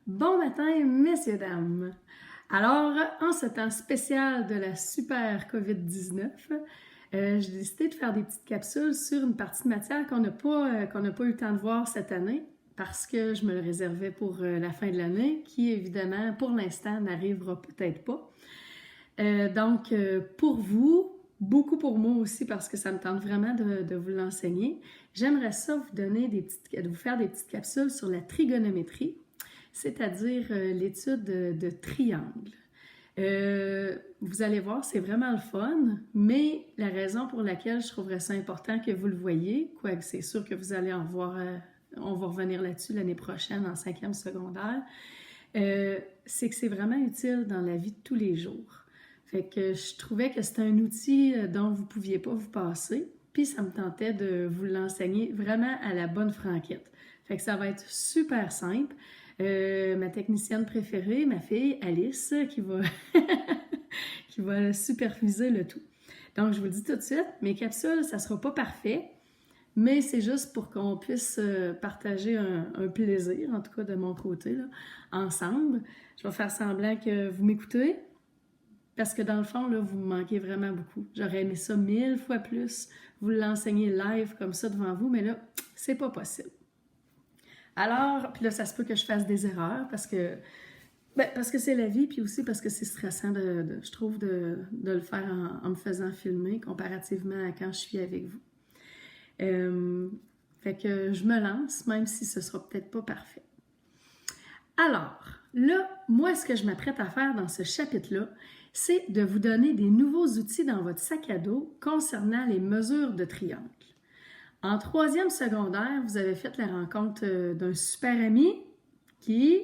Bon matin, messieurs, dames! Alors, en ce temps spécial de la super COVID-19, j'ai décidé de faire des petites capsules sur une partie de matière qu'on n'a pas eu le temps de voir cette année parce que je me le réservais pour la fin de l'année, qui évidemment, pour l'instant, n'arrivera peut-être pas. Donc, pour vous, beaucoup pour moi aussi parce que ça me tente vraiment de vous l'enseigner, j'aimerais ça vous faire des petites capsules sur la trigonométrie, c'est-à-dire l'étude de triangles. Vous allez voir, c'est vraiment le fun, mais la raison pour laquelle je trouverais ça important que vous le voyez, quoique c'est sûr que vous allez en voir, on va revenir là-dessus l'année prochaine en 5e secondaire, c'est que c'est vraiment utile dans la vie de tous les jours. Fait que je trouvais que c'était un outil dont vous ne pouviez pas vous passer, puis ça me tentait de vous l'enseigner vraiment à la bonne franquette. Fait que ça va être super simple. Ma technicienne préférée, ma fille Alice, qui va superviser le tout. Donc, je vous le dis tout de suite, mes capsules, ça ne sera pas parfait, mais c'est juste pour qu'on puisse partager un plaisir, en tout cas de mon côté, là, ensemble. Je vais faire semblant que vous m'écoutez, parce que dans le fond, là, vous me manquez vraiment beaucoup. J'aurais aimé ça 1000 fois plus, vous l'enseigner live comme ça devant vous, mais là, c'est pas possible. Alors, puis là, ça se peut que je fasse des erreurs parce que c'est la vie, puis aussi parce que c'est stressant, je trouve, de le faire en me faisant filmer comparativement à quand je suis avec vous. Fait que je me lance, même si ce sera peut-être pas parfait. Alors, là, moi, ce que je m'apprête à faire dans ce chapitre-là, c'est de vous donner des nouveaux outils dans votre sac à dos concernant les mesures de triangle. En 3e secondaire, vous avez fait la rencontre d'un super ami qui...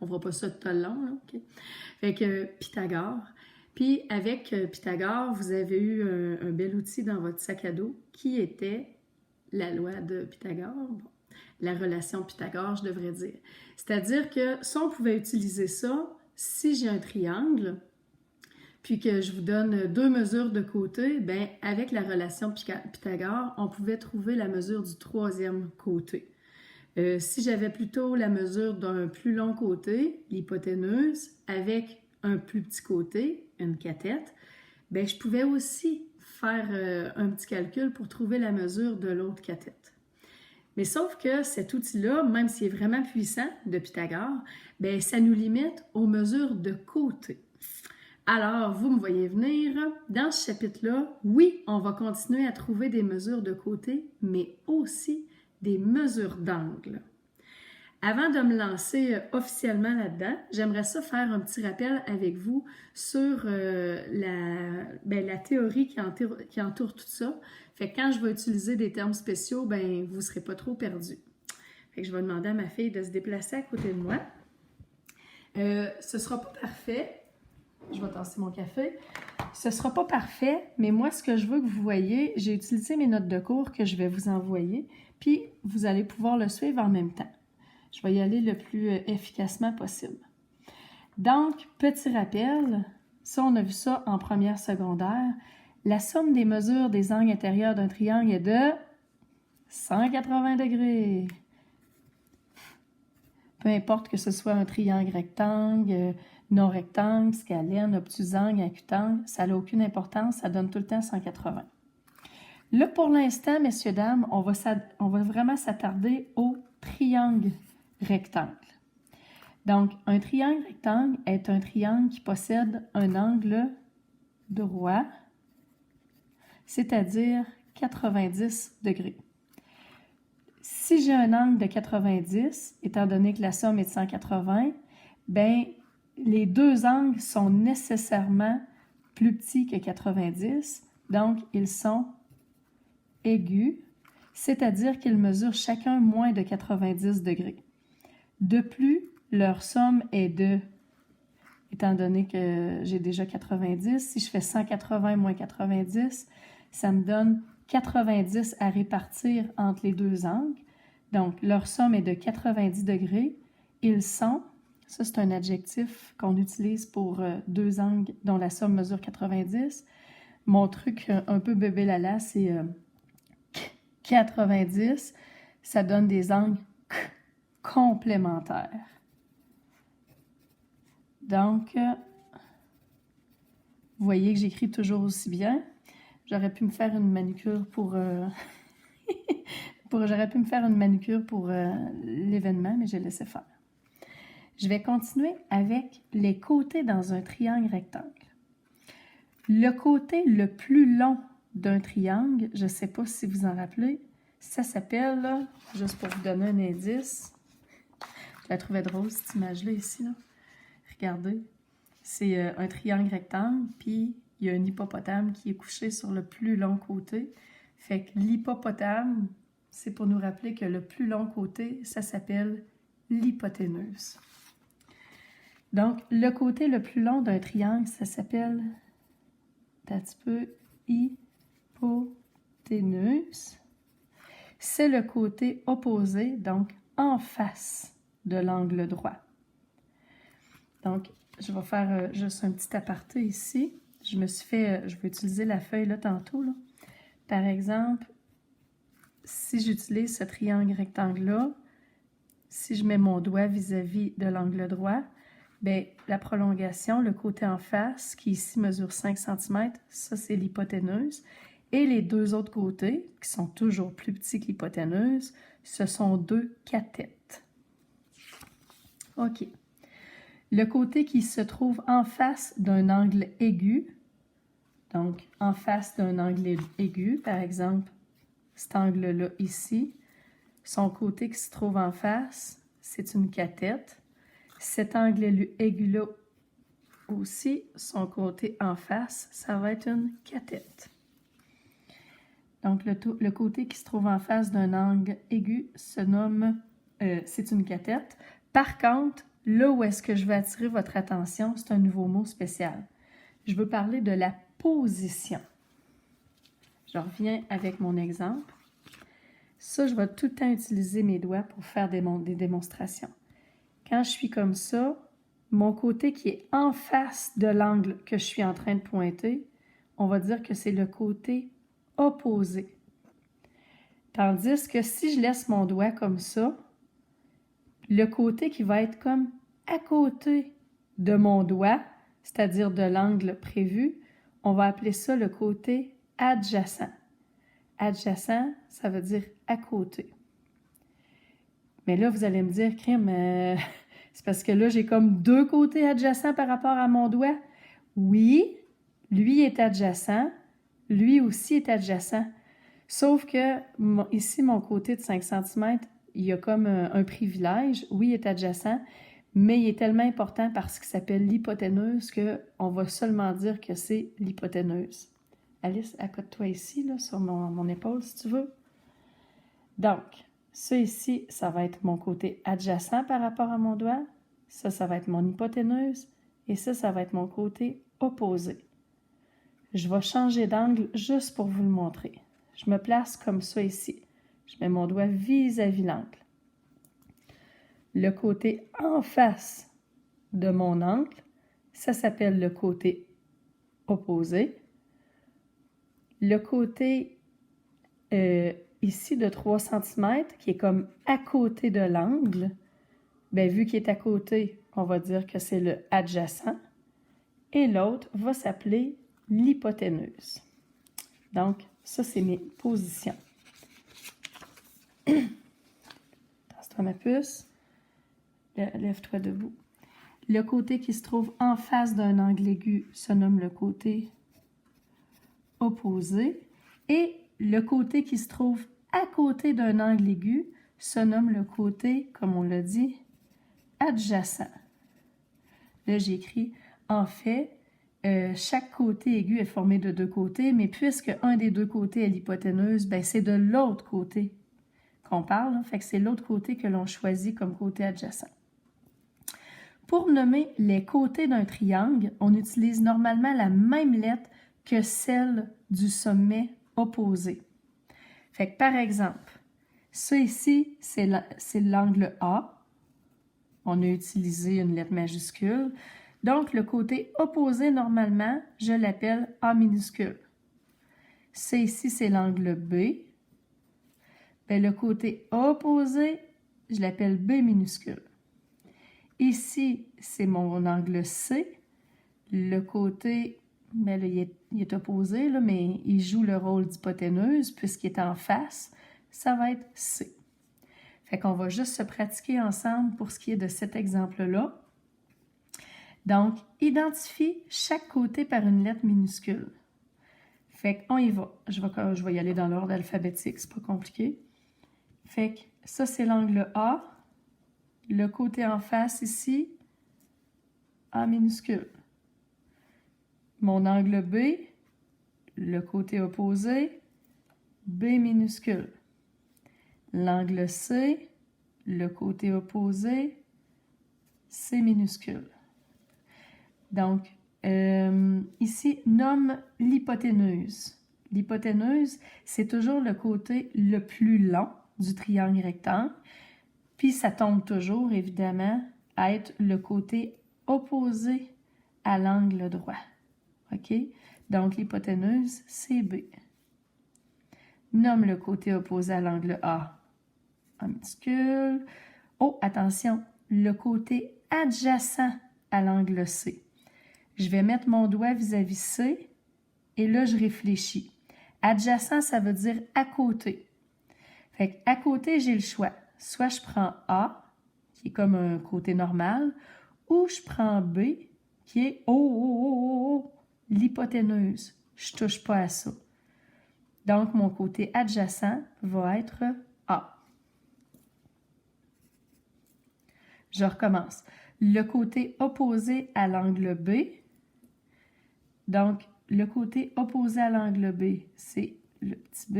On ne fera pas ça tout le long, là, OK? Fait que Pythagore. Puis avec Pythagore, vous avez eu un bel outil dans votre sac à dos qui était la loi de Pythagore, bon, la relation de Pythagore, je devrais dire. C'est-à-dire que si on pouvait utiliser ça, si j'ai un triangle, puis que je vous donne 2 mesures de côté, bien, avec la relation Pythagore, on pouvait trouver la mesure du 3e côté. Si j'avais plutôt la mesure d'un plus long côté, l'hypoténuse, avec un plus petit côté, une cathète, bien, je pouvais aussi faire un petit calcul pour trouver la mesure de l'autre cathète. Mais sauf que cet outil-là, même s'il est vraiment puissant, de Pythagore, bien, ça nous limite aux mesures de côté. Alors, vous me voyez venir, dans ce chapitre-là, oui, on va continuer à trouver des mesures de côté, mais aussi des mesures d'angle. Avant de me lancer officiellement là-dedans, j'aimerais ça faire un petit rappel avec vous sur la théorie qui entoure tout ça. Fait que quand je vais utiliser des termes spéciaux, ben vous ne serez pas trop perdus. Fait que je vais demander à ma fille de se déplacer à côté de moi. Ce ne sera pas parfait. Je vais tasser mon café. Ce ne sera pas parfait, mais moi, ce que je veux que vous voyez, j'ai utilisé mes notes de cours que je vais vous envoyer, puis vous allez pouvoir le suivre en même temps. Je vais y aller le plus efficacement possible. Donc, petit rappel, ça, on a vu ça en 1e secondaire. La somme des mesures des angles intérieurs d'un triangle est de 180 degrés. Peu importe que ce soit un triangle rectangle, non rectangle, scalène, obtusangle, acutangle, ça n'a aucune importance, ça donne tout le temps 180. Là, pour l'instant, messieurs, dames, on va vraiment s'attarder au triangle rectangle. Donc, un triangle rectangle est un triangle qui possède un angle droit, c'est-à-dire 90 degrés. Si j'ai un angle de 90, étant donné que la somme est de 180, bien, les 2 angles sont nécessairement plus petits que 90, donc ils sont aigus, c'est-à-dire qu'ils mesurent chacun moins de 90 degrés. De plus, leur somme est de, étant donné que j'ai déjà 90, si je fais 180 moins 90, ça me donne 90 à répartir entre les 2 angles. Donc, leur somme est de 90 degrés. Ils sont, ça c'est un adjectif qu'on utilise pour 2 angles dont la somme mesure 90. Mon truc un peu bébé lala, c'est 90. Ça donne des angles complémentaires. Donc, vous voyez que j'écris toujours aussi bien. J'aurais pu me faire une manucure pour... j'aurais pu me faire une manucure pour l'événement, mais j'ai laissé faire. Je vais continuer avec les côtés dans un triangle rectangle. Le côté le plus long d'un triangle, je ne sais pas si vous en rappelez, ça s'appelle, là, juste pour vous donner un indice, je la trouvais drôle cette image-là ici, là. Regardez, c'est un triangle rectangle, puis il y a un hippopotame qui est couché sur le plus long côté. Fait que l'hippopotame, c'est pour nous rappeler que le plus long côté, ça s'appelle l'hypoténuse. Donc, le côté le plus long d'un triangle, ça s'appelle, un petit peu, hypoténuse. C'est le côté opposé, donc en face de l'angle droit. Donc, je vais faire juste un petit aparté ici. Je vais utiliser la feuille là tantôt, là. Par exemple, si j'utilise ce triangle rectangle-là, si je mets mon doigt vis-à-vis de l'angle droit, bien, la prolongation, le côté en face, qui ici mesure 5 cm, ça c'est l'hypoténuse. Et les deux autres côtés, qui sont toujours plus petits que l'hypoténuse, ce sont deux catètes. OK. Le côté qui se trouve en face d'un angle aigu, donc en face d'un angle aigu, par exemple, cet angle-là ici, son côté qui se trouve en face, c'est une cathète. Cet angle aigu-là aussi, son côté en face, ça va être une cathète. Donc, le côté qui se trouve en face d'un angle aigu se nomme, c'est une cathète. Par contre, là où est-ce que je vais attirer votre attention, c'est un nouveau mot spécial. Je veux parler de la position. Je reviens avec mon exemple. Ça, je vais tout le temps utiliser mes doigts pour faire des démonstrations. Quand je suis comme ça, mon côté qui est en face de l'angle que je suis en train de pointer, on va dire que c'est le côté opposé. Tandis que si je laisse mon doigt comme ça, le côté qui va être comme à côté de mon doigt, c'est-à-dire de l'angle prévu, on va appeler ça le côté adjacent. Adjacent, ça veut dire à côté. Mais là, vous allez me dire, crime, c'est parce que là, j'ai comme deux côtés adjacents par rapport à mon doigt. Oui, lui est adjacent, lui aussi est adjacent. Sauf que ici, mon côté de 5 cm, il y a comme un privilège. Oui, il est adjacent, mais il est tellement important parce qu'il s'appelle l'hypoténuse qu'on va seulement dire que c'est l'hypoténuse. Alice, accote-toi ici, là, sur mon épaule, si tu veux. Donc, ça ici, ça va être mon côté adjacent par rapport à mon doigt. Ça va être mon hypoténuse. Et ça va être mon côté opposé. Je vais changer d'angle juste pour vous le montrer. Je me place comme ça ici. Je mets mon doigt vis-à-vis l'angle. Le côté en face de mon angle, ça s'appelle le côté opposé. Le côté ici de 3 cm, qui est comme à côté de l'angle, bien, vu qu'il est à côté, on va dire que c'est le adjacent. Et l'autre va s'appeler l'hypoténuse. Donc, ça, c'est mes positions. Tasse-toi ma puce. Lève-toi debout. Le côté qui se trouve en face d'un angle aigu se nomme le côté opposé. Et le côté qui se trouve à côté d'un angle aigu se nomme le côté, comme on l'a dit, adjacent. Là, j'écris, en fait, chaque côté aigu est formé de deux côtés, mais puisque un des deux côtés est l'hypoténuse, ben c'est de l'autre côté qu'on parle, hein, fait que c'est l'autre côté que l'on choisit comme côté adjacent. Pour nommer les côtés d'un triangle, on utilise normalement la même lettre que celle du sommet opposé. Fait que par exemple, ça ici, c'est l'angle A. On a utilisé une lettre majuscule. Donc, le côté opposé, normalement, je l'appelle A minuscule. Ça ici, c'est l'angle B. Bien, le côté opposé, je l'appelle B minuscule. Ici, c'est mon angle C. Le côté, bien là, il est opposé, là, mais il joue le rôle d'hypoténuse puisqu'il est en face. Ça va être C. Fait qu'on va juste se pratiquer ensemble pour ce qui est de cet exemple-là. Donc, identifie chaque côté par une lettre minuscule. Fait qu'on y va. Je vais y aller dans l'ordre alphabétique, c'est pas compliqué. Fait que ça, c'est l'angle A. Le côté en face ici, A minuscule. Mon angle B, le côté opposé, B minuscule. L'angle C, le côté opposé, C minuscule. Donc, ici, nomme l'hypoténuse. L'hypoténuse, c'est toujours le côté le plus long du triangle rectangle, puis ça tombe toujours, évidemment, à être le côté opposé à l'angle droit. OK? Donc, l'hypoténuse, c'est B. Nomme le côté opposé à l'angle A. En minuscule. Oh, attention, le côté adjacent à l'angle C. Je vais mettre mon doigt vis-à-vis C et là, je réfléchis. Adjacent, ça veut dire à côté. Fait qu'à côté, j'ai le choix. Soit je prends A, qui est comme un côté normal, ou je prends B, qui est l'hypoténuse. Je ne touche pas à ça. Donc, mon côté adjacent va être A. Je recommence. Le côté opposé à l'angle B. Donc, le côté opposé à l'angle B, c'est le petit b.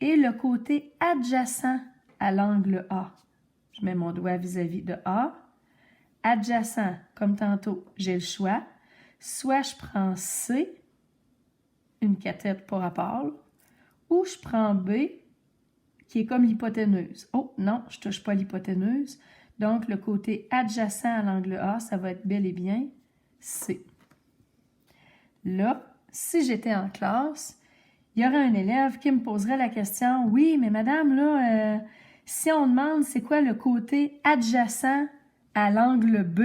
Et le côté adjacent à l'angle A. Je mets mon doigt vis-à-vis de A. Adjacent, comme tantôt, j'ai le choix. Soit je prends C, une cathète par rapport, ou je prends B, qui est comme l'hypoténuse. Oh, non, je ne touche pas l'hypoténuse. Donc, le côté adjacent à l'angle A, ça va être bel et bien C. Là, si j'étais en classe, il y aurait un élève qui me poserait la question, « Oui, mais madame, là, si on demande c'est quoi le côté adjacent à l'angle B,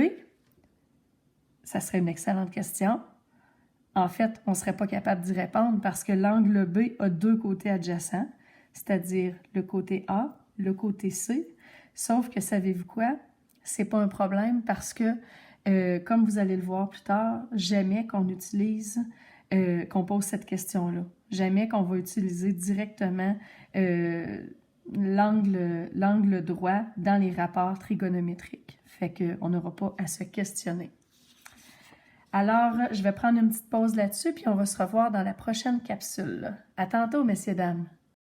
ça serait une excellente question. En fait, on ne serait pas capable d'y répondre parce que l'angle B a deux côtés adjacents, c'est-à-dire le côté A, le côté C. Sauf que, savez-vous quoi? C'est pas un problème parce que, comme vous allez le voir plus tard, jamais qu'on utilise, qu'on pose cette question-là. Jamais qu'on va utiliser directement l'angle droit dans les rapports trigonométriques. Fait qu'on n'aura pas à se questionner. Alors, je vais prendre une petite pause là-dessus, puis on va se revoir dans la prochaine capsule. À tantôt, messieurs, dames.